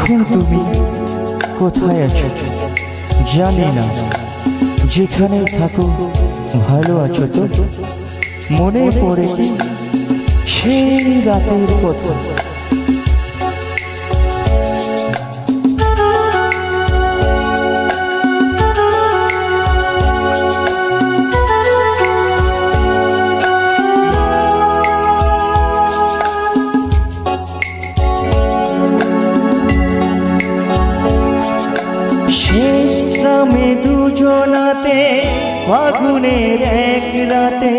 এখন তুমি কোথায় আছো জানি না, যেখানে থাকো ভালো আছো তো? মনে পড়ে কি সেই রাতের কথা? শেষ গ্রামে দুজনাতে ফাগুনের এক রাতে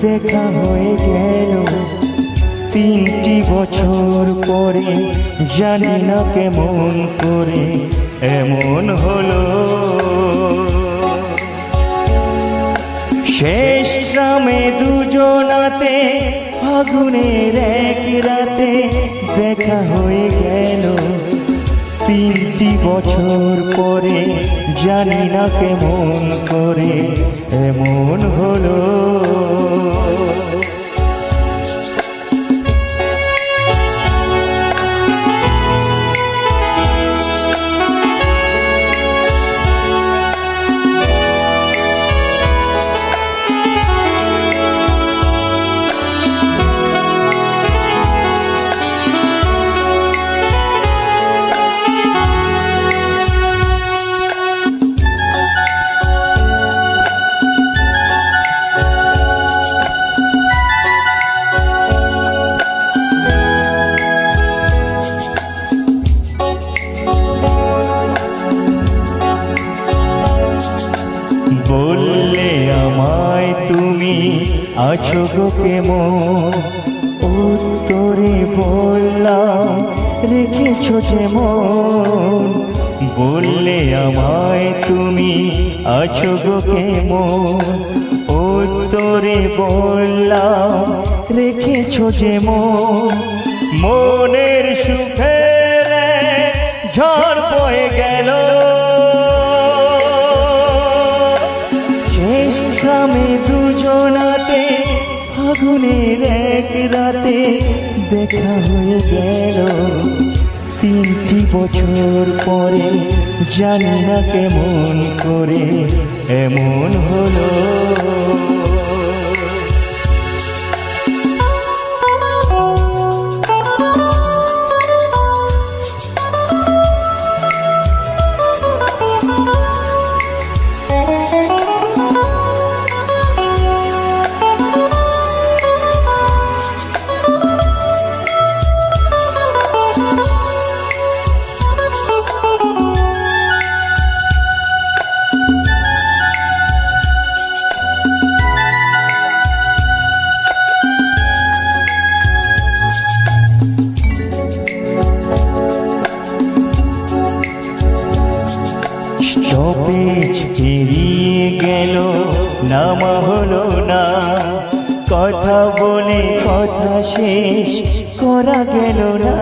দেখা হয়ে গেল। 3টি বছর পরে জানি না কেমন করে এমন হলো। শেষ গ্রামে দুজনাতে ফাগুনের এক রাতে দেখা হয়ে গেল। 3টি বছর পরে জানি না কেমন করে এমন হলো। বললে আমায় তুমি আছো গো কেমন, উত্তরে বললাম রেখেছো যেমন। বললে আমায় তুমি আছো গো কেমন, উত্তরে বললাম রেখেছো যেমন। মনের সুখের ঝড় বয়ে গেল। গ্রামে দুজনাতে ফাগুনের এক রাতে দেখা হয়ে গেল। 3টি বছর পরে জানি না কেমন করে এমন হলো। স্টপেজ পেরিয়ে গেল, নামা হলো না। কথা বলে কথা শেষ করা গেল না।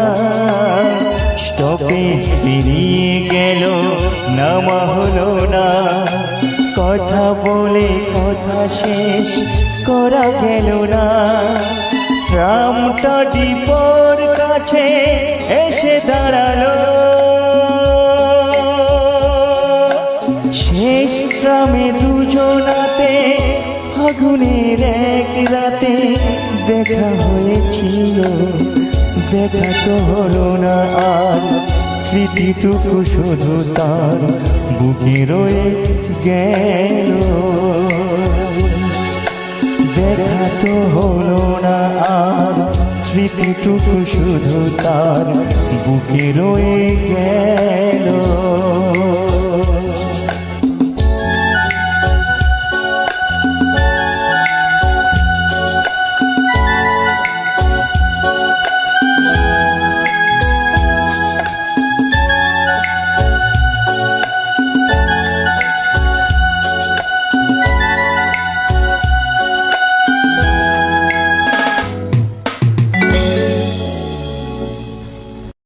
স্টপেজ পেরিয়ে গেল, নামা হলো না। কথা বলে কথা শেষ করা গেল না। ট্রামটা ডিপোর কাছে এসে দাঁড়ালো। শেষ গ্রামে দুজনাতে ফাগুনের এক রাতে দেখা হয়েছিল। দেখা তো হলো না আর, স্মৃতিটুকু শুধু তার বুকে রয়ে গেল। দেখা তো হলো না আর, স্মৃতিটুকু শুধু তার বুকে রয়ে গেল।